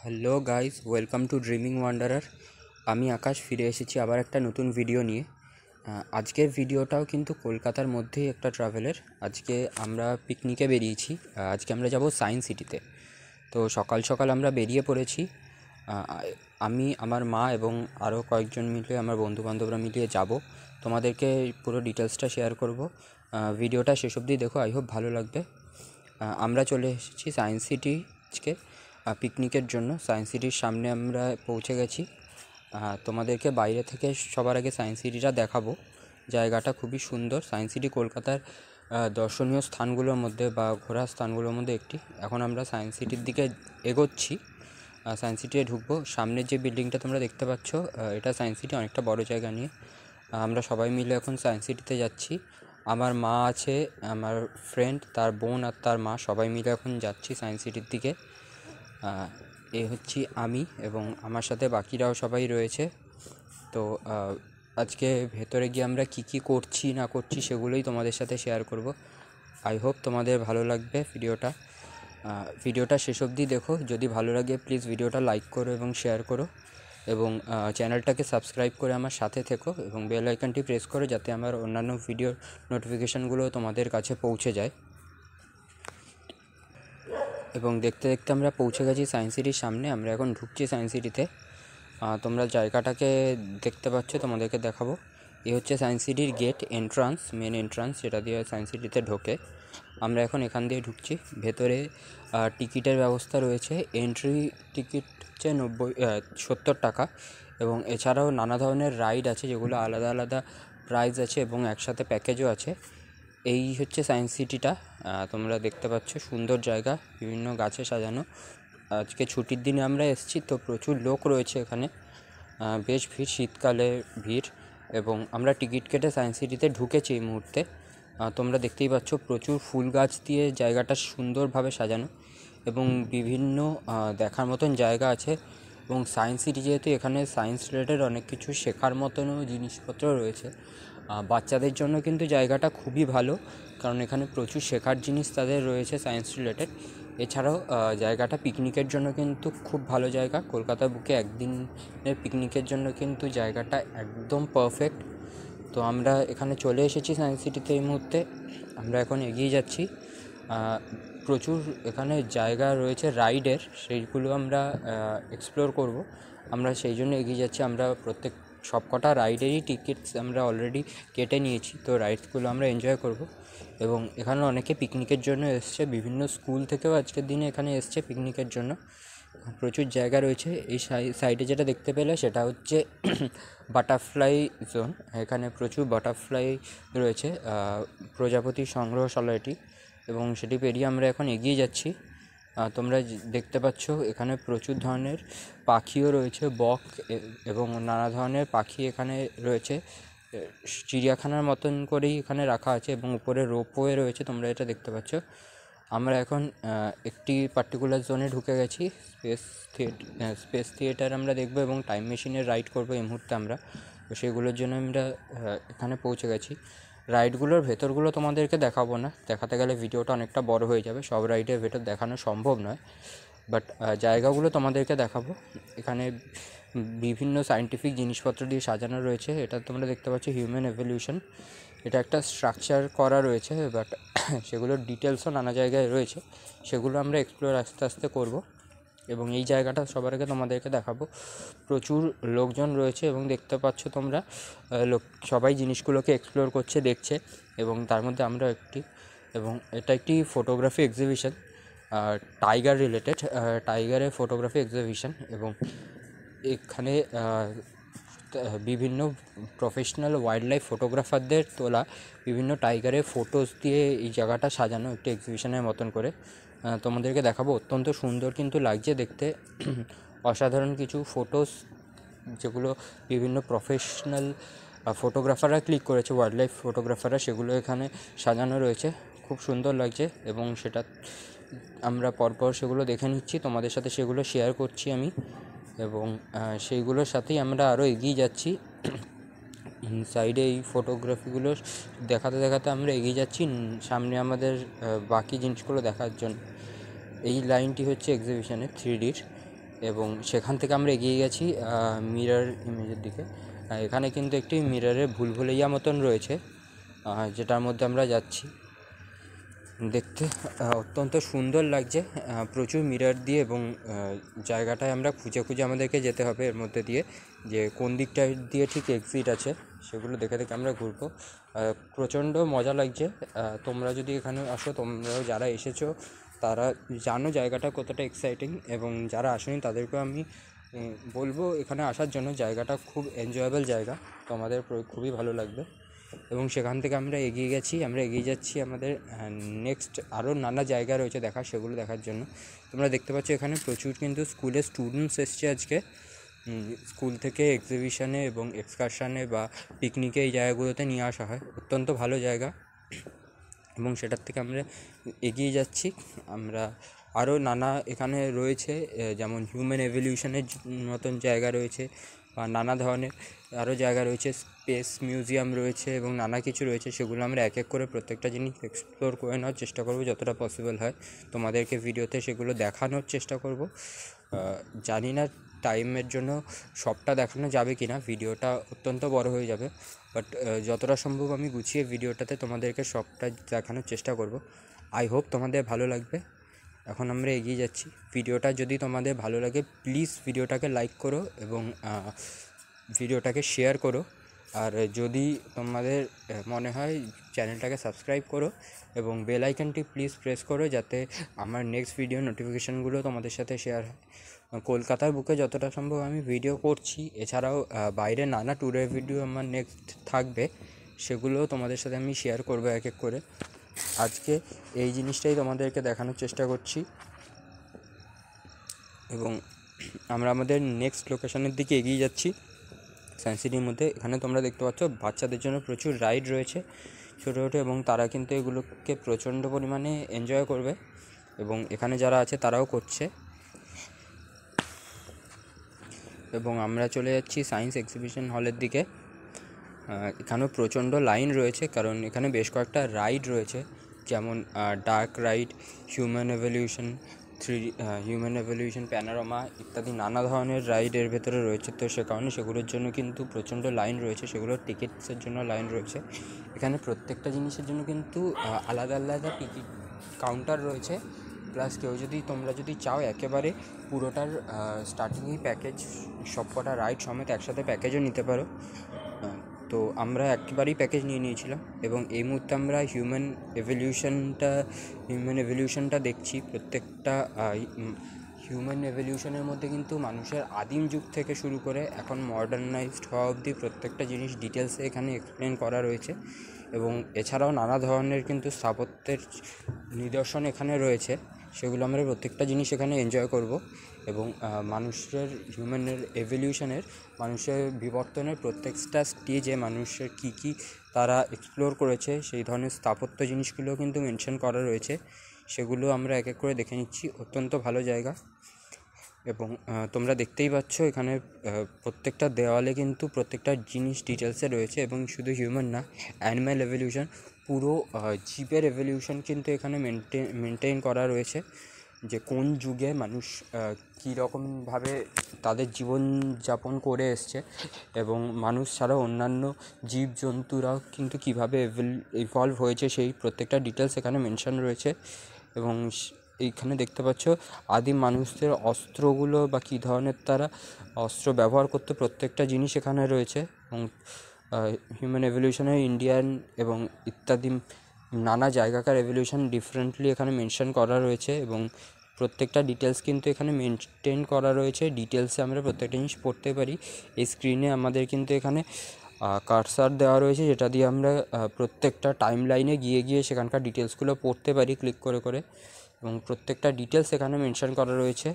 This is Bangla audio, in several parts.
Hello guys, welcome to dreaming wanderer. আমি আকাশ ফিরে এসেছি আবার একটা নতুন ভিডিও নিয়ে। আজকের ভিডিওটাও কিন্তু কলকাতার মধ্যেই একটা ট্রাভেলের। আজকে আমরা পিকনিকে বেরিয়েছি। আজকে আমরা যাব সায়েন্স সিটিতে। তো সকাল সকাল আমরা বেরিয়ে পড়েছি। আমি, আমার মা এবং আরও কয়েকজন মিলে, আমার বন্ধুবান্ধবরা মিলিয়ে যাব। তোমাদেরকে পুরো ডিটেলসটা শেয়ার করব। ভিডিওটা শেষ অবধি দেখো, আই হোপ ভালো লাগবে। আমরা চলে এসেছি সায়েন্স সিটি আজকে পিকনিকের জন্য। সায়েন্স সিটির সামনে আমরা পৌঁছে গেছি। তোমাদেরকে বাইরে থেকে সবার আগে সায়েন্স সিটিটা দেখাবো। জায়গাটা খুবই সুন্দর। সায়েন্স সিটি কলকাতার দর্শনীয় স্থানগুলোর মধ্যে বা ঘোরার স্থানগুলোর মধ্যে একটি। এখন আমরা সায়েন্স সিটির দিকে এগোচ্ছি। সায়েন্স সিটিতে ঢুকবো। সামনের যে বিল্ডিংটা তোমরা দেখতে পাচ্ছ, এটা সায়েন্স সিটি, অনেকটা বড় জায়গা নিয়ে। আমরা সবাই মিলে এখন সায়েন্স সিটিতে যাচ্ছি। আমার মা আছে, আমার ফ্রেন্ড, তার বোন আর তার মা, সবাই মিলে এখন যাচ্ছি সায়েন্স সিটির দিকে। এ হচ্ছি আমি, এবং আমার সাথে বাকিরাও সবাই রয়েছে। তো আজকে ভেতরে গিয়ে আমরা কি করছি না করছি সেগুলোই তোমাদের সাথে শেয়ার করব। আই হোপ তোমাদের ভালো লাগবে ভিডিওটা শেষ অবধি দেখো। যদি ভালো লাগে প্লিজ ভিডিওটা লাইক করো এবং শেয়ার করো, এবং চ্যানেলটাকে সাবস্ক্রাইব করে আমার সাথে থেকো, এবং বেল আইকনটি প্রেস করো যাতে আমার অন্যান্য ভিডিওর নোটিফিকেশানগুলো তোমাদের কাছে পৌঁছে যায়। এবং দেখতে দেখতে আমরা পৌঁছে গেছি সায়েন্স সিটির সামনে। আমরা এখন ঢুকছি সায়েন্স সিটিতে। তোমরা জায়গাটাকে দেখতে পাচ্ছ, তোমাদেরকে দেখাবো। এ হচ্ছে সায়েন্স সিটির গেট, এন্ট্রান্স, মেন এন্ট্রান্স, যেটা দিয়ে সায়েন্স সিটিতে ঢোকে। আমরা এখন এখান দিয়ে ঢুকছি। ভেতরে টিকিটের ব্যবস্থা রয়েছে। এন্ট্রি টিকিট হচ্ছে 70 টাকা, এবং এছাড়াও নানা ধরনের রাইড আছে যেগুলো আলাদা আলাদা প্রাইস আছে, এবং একসাথে প্যাকেজও আছে। এই হচ্ছে সায়েন্স সিটিটা। তোমরা দেখতে পাচ্ছ, সুন্দর জায়গা, বিভিন্ন গাছে সাজানো। আজকে ছুটির দিনে আমরা এসেছি, তো প্রচুর লোক রয়েছে এখানে, বেশ ভিড়, শীতকালে ভিড়। এবং আমরা টিকিট কেটে সায়েন্স সিটিতে ঢুকেছি এই মুহূর্তে। তোমরা দেখতেই পাচ্ছ প্রচুর ফুল গাছ দিয়ে জায়গাটা সুন্দরভাবে সাজানো, এবং বিভিন্ন দেখার মতন জায়গা আছে। এবং সায়েন্স সিটি যেহেতু, এখানে সায়েন্স রিলেটেড অনেক কিছু শেখার মতনও জিনিসপত্র রয়েছে। বাচ্চাদের জন্য কিন্তু জায়গাটা খুবই ভালো, কারণ এখানে প্রচুর শেখার জিনিস তাদের রয়েছে সায়েন্স রিলেটেড। এছাড়াও জায়গাটা পিকনিকের জন্য কিন্তু খুব ভালো জায়গা। কলকাতার বুকে একদিনের পিকনিকের জন্য কিন্তু জায়গাটা একদম পারফেক্ট। তো আমরা এখানে চলে এসেছি সায়েন্স সিটিতে এই মুহূর্তে। আমরা এখন এগিয়ে যাচ্ছি। প্রচুর এখানে জায়গা রয়েছে রাইডের, সেইগুলো আমরা এক্সপ্লোর করব। আমরা সেই জন্য এগিয়ে যাচ্ছি। আমরা সবকটা রাইডেরই টিকিটস আমরা অলরেডি কেটে নিয়েছি, তো রাইডসগুলো আমরা এনজয় করব। এবং এখানে অনেকে পিকনিকের জন্য এসছে, বিভিন্ন স্কুল থেকেও আজকের দিনে এখানে এসছে পিকনিকের জন্য। প্রচুর জায়গা রয়েছে। এই সাইডে যেটা দেখতে পেলে সেটা হচ্ছে বাটারফ্লাই জোন। এখানে প্রচুর বাটারফ্লাই রয়েছে, প্রজাপতি সংগ্রহশালা এটি, এবং সেটি পেরিয়ে আমরা এখন এগিয়ে যাচ্ছি। তোমরা দেখতে পাচ্ছ এখানে প্রচুর ধরনের পাখিও রয়েছে, বক এবং নানা ধরনের পাখি এখানে রয়েছে। চিড়িয়াখানার মতন করেই এখানে রাখা আছে, এবং উপরে রোপওয়ে রয়েছে, তোমরা এটা দেখতে পাচ্ছ। আমরা এখন একটি পার্টিকুলার জোনে ঢুকে গেছি। স্পেস থিয়েটার আমরা দেখব, এবং টাইম মেশিনের রাইড করব এই মুহূর্তে আমরা। তো সেগুলোর জন্য আমরা এখানে পৌঁছে গেছি। রাইডগুলোর ভেতরগুলো তোমাদেরকে দেখাবো না, দেখাতে গেলে ভিডিওটা অনেকটা বড় হয়ে যাবে, সব রাইডের ভেতর দেখানো সম্ভব নয়। বাট জায়গাগুলো তোমাদেরকে দেখাবো। এখানে বিভিন্ন সায়েন্টিফিক জিনিসপত্র দিয়ে সাজানো রয়েছে। এটা তোমরা দেখতে পাচ্ছ হিউম্যান এভলিউশন। এটা একটা স্ট্রাকচার করা রয়েছে, বাট সেগুলোর ডিটেলসও নানা জায়গায় রয়েছে, সেগুলো আমরা এক্সপ্লোর আস্তে আস্তে করব। এবং এই জায়গাটা সবার আগে তোমাদেরকে দেখাবো। প্রচুর লোকজন রয়েছে, এবং দেখতে পাচ্ছ তোমরা সবাই জিনিসগুলোকে এক্সপ্লোর করছে, দেখছে, এবং তার মধ্যে আমরা একটি। এবং এটা একটি ফটোগ্রাফি এক্সিবিশন, টাইগার রিলেটেড, টাইগারের ফটোগ্রাফি এক্সিবিশন। এবং এখানে বিভিন্ন প্রফেশনাল ওয়াইল্ড লাইফ ফটোগ্রাফারদের তোলা বিভিন্ন টাইগারের ফটোস দিয়ে এই জায়গাটা সাজানো একটি এক্সিবিশনের মতন করে। তোমাদেরকে দেখাবো। অত্যন্ত সুন্দর কিন্তু লাগছে দেখতে। অসাধারণ কিছু ফটোস, যেগুলো বিভিন্ন প্রফেশনাল ফটোগ্রাফাররা ক্লিক করেছে, ওয়াইল্ড লাইফ ফটোগ্রাফাররা, সেগুলো এখানে সাজানো রয়েছে। খুব সুন্দর লাগছে, এবং সেটা আমরা পরপর সেগুলো দেখে নিচ্ছি, তোমাদের সাথে সেগুলো শেয়ার করছি আমি। এবং সেইগুলোর সাথেই আমরা আরও এগিয়ে যাচ্ছি। সাইডে এই ফটোগ্রাফিগুলো দেখাতে দেখাতে আমরা এগিয়ে যাচ্ছি সামনে আমাদের বাকি জিনিসগুলো দেখার জন্য। এই লাইনটি হচ্ছে এক্সিবিশনের 3Dর। এবং সেখান থেকে আমরা এগিয়ে গেছি মিরর ইমেজের দিকে। এখানে কিন্তু একটি মিররের ভুলভুলাইয়া মতন রয়েছে, যেটার মধ্যে আমরা যাচ্ছি। দেখতে অত্যন্ত সুন্দর লাগছে, প্রচুর মিরর দিয়ে, এবং জায়গাটায় আমরা খুঁজে খুঁজে আমাদেরকে যেতে হবে এর মধ্যে দিয়ে, যে কোন দিকটা দিয়ে ঠিক এক্সিট আছে সেগুলো দেখে দেখে আমরা ঘুরবো। প্রচণ্ড মজা লাগছে। তোমরা যদি এখানে আসো, তোমরাও যারা এসেছো তারা জানো জায়গাটা কতটা এক্সাইটিং, এবং যারা আসেনি তাদেরকেও আমি বলবো এখানে আসার জন্য। জায়গাটা খুব এনজয়েবল জায়গা, তোমাদের খুবই ভালো লাগবে। এবং সেখান থেকে আমরা এগিয়ে যাচ্ছি আমাদের নেক্সট আরও নানা জায়গা রয়েছে দেখার, সেগুলো দেখার জন্য। তোমরা দেখতে পাচ্ছ এখানে প্রচুর কিন্তু স্কুলের স্টুডেন্টস এসছে আজকে, স্কুল থেকে এক্সিবিশনে এবং এক্সকারশানে বা পিকনিকে এই জায়গাগুলোতে নিয়ে আসা হয়। অত্যন্ত ভালো জায়গা, এবং সেটার থেকে আমরা এগিয়ে যাচ্ছি। আমরা আরও নানা এখানে রয়েছে, যেমন হিউম্যান এভলিউশনের মতন জায়গা রয়েছে, বা নানা ধরনের আরও জায়গা রয়েছে, স্পেস মিউজিয়াম রয়েছে, এবং নানা কিছু রয়েছে। সেগুলো আমরা এক এক করে প্রত্যেকটা জিনিস এক্সপ্লোর করে নেওয়ার চেষ্টা করব যতটা পসিবল হয়। তোমাদেরকে ভিডিওতে সেগুলো দেখানোর চেষ্টা করব। জানি না টাইমের জন্য সবটা দেখানো যাবে কি না, ভিডিওটা অত্যন্ত বড় হয়ে যাবে, বাট যতটা সম্ভব আমি গুছিয়ে ভিডিওটাতে তোমাদেরকে সবটা দেখানোর চেষ্টা করব। আই হোপ তোমাদের ভালো লাগবে। এখন আমরা এগিয়ে যাচ্ছি। ভিডিওটা যদি তোমাদের ভালো লাগে, প্লিজ ভিডিওটাকে লাইক করো এবং ভিডিওটাকে শেয়ার করো। আর যদি তোমাদের মনে হয়, চ্যানেলটাকে সাবস্ক্রাইব করো এবং বেল আইকনটি প্লিজ প্রেস করো, যাতে আমার নেক্সট ভিডিও নোটিফিকেশানগুলো তোমাদের সাথে শেয়ার হয়। কলকাতার বুকে যতটা সম্ভব আমি ভিডিও করছি, এছাড়াও বাইরে নানা ট্যুরের ভিডিও আমার নেক্সট থাকবে, সেগুলোও তোমাদের সাথে আমি শেয়ার করবো এক এক করে। আজকে এই জিনিসটাই তোমাদেরকে দেখানোর চেষ্টা করছি, এবং আমরা আমাদের নেক্সট লোকেশনের দিকে এগিয়ে যাচ্ছি সায়েন্স সিটির মধ্যে। এখানে তোমরা দেখতে পাচ্ছ বাচ্চাদের জন্য প্রচুর রাইড রয়েছে ছোটো ছোটো, এবং তারা কিন্তু এগুলোকে প্রচণ্ড পরিমাণে এনজয় করবে, এবং এখানে যারা আছে তারাও করছে। এবং আমরা চলে যাচ্ছি সায়েন্স এক্সিবিশন হলের দিকে। এখানেও প্রচণ্ড লাইন রয়েছে, কারণ এখানে বেশ কয়েকটা রাইড রয়েছে, যেমন dark ride, human evolution, panorama ইত্যাদি নানা ধরনের রাইড এর ভেতরে রয়েছে। তো সে কারণে সেগুলোর জন্য কিন্তু প্রচণ্ড লাইন রয়েছে, সেগুলোর টিকিটসের জন্য লাইন রয়েছে। এখানে প্রত্যেকটা জিনিসের জন্য কিন্তু আলাদা আলাদা টিকিট কাউন্টার রয়েছে। প্লাস তোমরা যদি চাও একেবারে পুরোটার স্টার্টিংয়েই প্যাকেজ, সবকটা রাইড সমেত একসাথে প্যাকেজও নিতে পারো। তো আমরা একেবারেই প্যাকেজ নিয়ে নিয়েছিলাম, এবং এই মুহূর্তে আমরা হিউম্যান এভলিউশনটা দেখছি। প্রত্যেকটা হিউম্যান এভলিউশনের মধ্যে কিন্তু মানুষের আদিম যুগ থেকে শুরু করে এখন মডার্নাইজড হওয়া অবধি প্রত্যেকটা জিনিস ডিটেলসে এখানে এক্সপ্লেন করা রয়েছে। এবং এছাড়াও নানা ধরনের কিন্তু স্থাপত্যের নিদর্শন এখানে রয়েছে, সেগুলো আমরা প্রত্যেকটা জিনিস এখানে এনজয় করব। এবং হিউম্যানের এভলিউশনের, মানুষের বিবর্তনের প্রত্যেকটা স্টেজে মানুষের কী তারা এক্সপ্লোর করেছে, সেই ধরনের স্থাপত্য জিনিসগুলো কিন্তু মেনশন করা রয়েছে। সেগুলো আমরা এক এক করে দেখে নিচ্ছি। অত্যন্ত ভালো জায়গা, এবং তোমরা দেখতেই পাচ্ছ এখানে প্রত্যেকটা দেওয়ালে কিন্তু প্রত্যেকটা জিনিস ডিটেলসে রয়েছে। এবং শুধু হিউম্যান না, অ্যানিম্যাল এভলিউশন, পুরো জীবের এভলিউশন কিন্তু এখানে মেনটেন করা রয়েছে, যে কোন যুগে মানুষ কীরকমভাবে তাদের জীবনযাপন করে এসছে, এবং মানুষ ছাড়াও অন্যান্য জীবজন্তুরাও কিন্তু কীভাবে ইভলভ হয়েছে, সেই প্রত্যেকটা ডিটেলস এখানে মেনশন রয়েছে। এবং এইখানে দেখতে পাচ্ছ আদিম মানুষদের অস্ত্রগুলো বা কী ধরনের তারা অস্ত্র ব্যবহার করতে, প্রত্যেকটা জিনিস এখানে রয়েছে। এবং হিউম্যান এভলিউশনের ইন্ডিয়ান এবং ইত্যাদি নানা জায়গাকার এভলিউশন ডিফারেন্টলি এখানে মেনশন করা রয়েছে, এবং প্রত্যেকটা ডিটেলস কিন্তু এখানে মেনটেন করা রয়েছে। ডিটেলসে আমরা প্রত্যেকটা জিনিস পড়তে পারি। এই স্ক্রিনে আমাদের কিন্তু এখানে কার্সার দেওয়া রয়েছে, যেটা দিয়ে আমরা প্রত্যেকটা টাইম লাইনে গিয়ে সেখানকার ডিটেলসগুলো পড়তে পারি ক্লিক করে করে, এবং প্রত্যেকটা ডিটেলস এখানে মেনশন করা রয়েছে।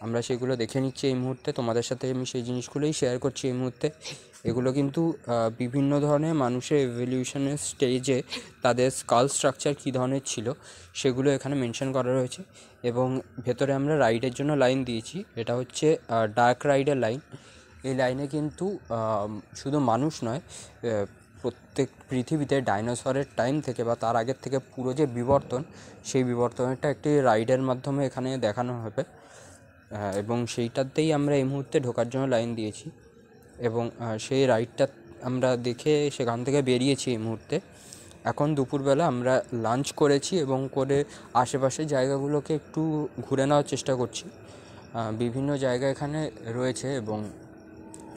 আমরা সেগুলো দেখে নিচ্ছি এই মুহূর্তে, তোমাদের সাথে আমি সেই জিনিসগুলোই শেয়ার করছি এই মুহূর্তে। এগুলো কিন্তু বিভিন্ন ধরনের মানুষের এভলিউশনের স্টেজে তাদের স্কাল স্ট্রাকচার কী ধরনের ছিল, সেগুলো এখানে মেনশন করা রয়েছে। এবং ভেতরে আমরা রাইডের জন্য লাইন দিয়েছি, এটা হচ্ছে ডার্ক রাইডের লাইন। এই লাইনে কিন্তু শুধু মানুষ নয়, প্রত্যেক পৃথিবীতে ডাইনোসরের টাইম থেকে বা তার আগের থেকে পুরো যে বিবর্তন, সেই বিবর্তনটা একটি রাইডের মাধ্যমে এখানে দেখানো হবে। এবং সেইটাতেই আমরা এই মুহূর্তে ঢোকার জন্য লাইন দিয়েছি এবং সেই রাইডটা আমরা দেখে সেখান থেকে বেরিয়েছি এই মুহূর্তে। এখন দুপুরবেলা আমরা লাঞ্চ করেছি এবং করে আশেপাশের জায়গাগুলোকে একটু ঘুরে নেওয়ার চেষ্টা করছি। বিভিন্ন জায়গা এখানে রয়েছে এবং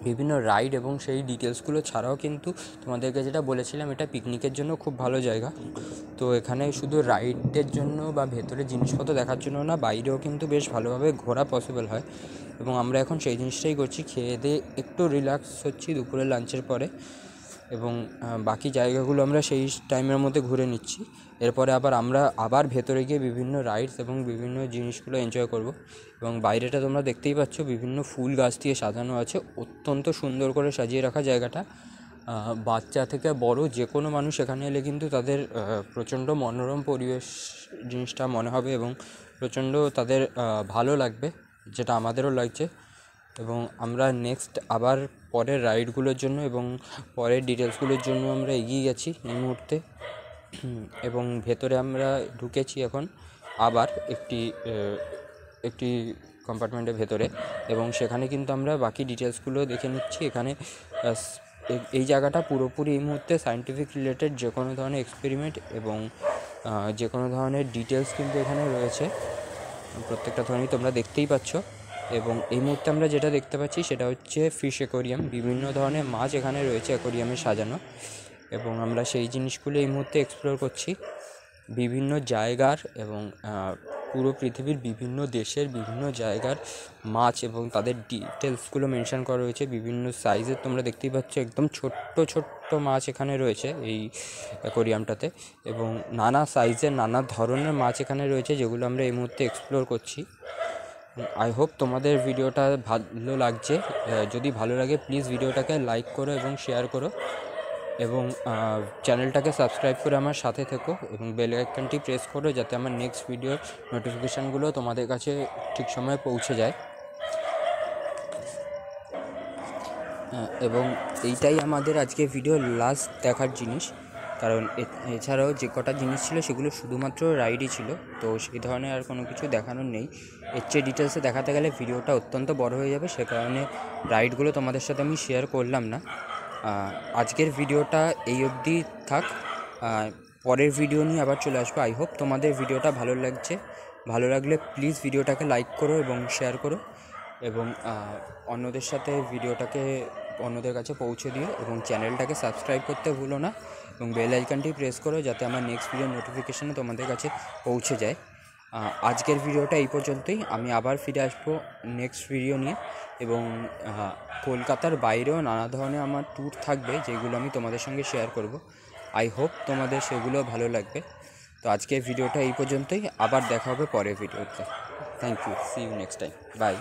বিভিন্ন রাইড এবং সেই ডিটেলসগুলো ছাড়াও কিন্তু তোমাদেরকে যেটা বলেছিলাম, এটা পিকনিকের জন্য খুব ভালো জায়গা। তো এখানে শুধু রাইডের জন্য বা ভেতরে জিনিসপত্র দেখার জন্য না, বাইরেও কিন্তু বেশ ভালোভাবে ঘোরা পসিবল হয় এবং আমরা এখন সেই জিনিসটাই করছি। খেয়ে দিয়ে একটু রিল্যাক্স হচ্ছি দুপুরের লাঞ্চের পরে এবং বাকি জায়গাগুলো আমরা সেই টাইমের মধ্যে ঘুরে নিচ্ছি। এরপরে আমরা আবার ভেতরে গিয়ে বিভিন্ন রাইডস এবং বিভিন্ন জিনিসগুলো এনজয় করব এবং বাইরেটা তোমরা দেখতেই পাচ্ছ, বিভিন্ন ফুল গাছ দিয়ে সাজানো আছে। অত্যন্ত সুন্দর করে সাজিয়ে রাখা জায়গাটা। বাচ্চা থেকে বড় যে কোনো মানুষ এখানে এলে কিন্তু তাদের প্রচণ্ড মনোরম পরিবেশ জিনিসটা মনে হবে এবং প্রচণ্ড তাদের ভালো লাগবে, যেটা আমাদেরও লাগছে। এবং আমরা নেক্সট আবার পরের রাইডগুলোর জন্য এবং পরের ডিটেলসগুলোর জন্য আমরা এগিয়ে গেছি এই মুহূর্তে এবং ভেতরে আমরা ঢুকেছি এখন আবার একটি কম্পার্টমেন্টের ভেতরে এবং সেখানে কিন্তু আমরা বাকি ডিটেলসগুলো দেখে নিচ্ছি। এখানে এই জায়গাটা পুরোপুরি এই মুহূর্তে সায়েন্টিফিক রিলেটেড যে কোনো ধরনের এক্সপেরিমেন্ট এবং যে কোনো ধরনের ডিটেলস কিন্তু এখানে রয়েছে, প্রত্যেকটা ধরনেরই তোমরা দেখতেই পাচ্ছ। এবং এই মুহূর্তে আমরা যেটা দেখতে পাচ্ছি সেটা হচ্ছে ফিশ অ্যাকোয়ারিয়াম। বিভিন্ন ধরনের মাছ এখানে রয়েছে অ্যাকোয়ারিয়ামে সাজানো এবং আমরা সেই জিনিসগুলো এই মুহূর্তে এক্সপ্লোর করছি। বিভিন্ন জায়গার এবং পুরো পৃথিবীর বিভিন্ন দেশের বিভিন্ন জায়গার মাছ এবং তাদের ডিটেলসগুলো মেনশন করা রয়েছে বিভিন্ন সাইজের। তোমরা দেখতেই পাচ্ছ একদম ছোট্ট ছোট্ট মাছ এখানে রয়েছে এই অ্যাকোয়ারিয়ামটাতে এবং নানা সাইজের নানা ধরনের মাছ এখানে রয়েছে, যেগুলো আমরা এই মুহূর্তে এক্সপ্লোর করছি। আই হোপ তোমাদের ভিডিওটা ভালো লাগছে। যদি ভালো লাগে প্লিজ ভিডিওটাকে লাইক করো এবং শেয়ার করো এবং চ্যানেলটাকে সাবস্ক্রাইব করে আমার সাথে থেকো এবং বেল আইকনটি প্রেস করো, যাতে আমার নেক্সট ভিডিওর নোটিফিকেশানগুলো তোমাদের কাছে ঠিক সময়ে পৌঁছে যায়। এবং এইটাই আমাদের আজকে ভিডিও লাস্ট দেখার জিনিস, কারণ এছাড়াও যে কটা জিনিস ছিল সেগুলো শুধুমাত্র রাইডই ছিল, তো সেই ধরনের আর কোনো কিছু দেখানোর নেই। এর চেয়ে ডিটেলসে দেখাতে গেলে ভিডিওটা অত্যন্ত বড় হয়ে যাবে, সে কারণে রাইডগুলো তোমাদের সাথে আমি শেয়ার করলাম না। আজকের ভিডিওটা এই অবধি থাক, পরের ভিডিও নিয়ে আবার চলে আসবো। আই হোপ তোমাদের ভিডিওটা ভালো লাগছে। ভালো লাগলে প্লিজ ভিডিওটাকে লাইক করো এবং শেয়ার করো এবং অন্যদের সাথে ভিডিওটাকে অন্যদের কাছে পৌঁছে দিও এবং চ্যানেলটাকে সাবস্ক্রাইব করতে ভুলো না এবং বেল আইকনটি প্রেস করো, যাতে আমার নেক্সট ভিডিওর নোটিফিকেশানও তোমাদের কাছে পৌঁছে যায়। আজকের ভিডিওটা এই পর্যন্তই। আমি আবার ফিরে আসবো নেক্সট ভিডিও নিয়ে এবং কলকাতার বাইরেও নানা ধরনের আমার ট্যুর থাকবে, যেগুলো আমি তোমাদের সঙ্গে শেয়ার করব। আই হোপ তোমাদের সেগুলো ভালো লাগবে। তো আজকের ভিডিওটা এই পর্যন্তই, আবার দেখা হবে পরের ভিডিওতে। Thank you, see you next time, by.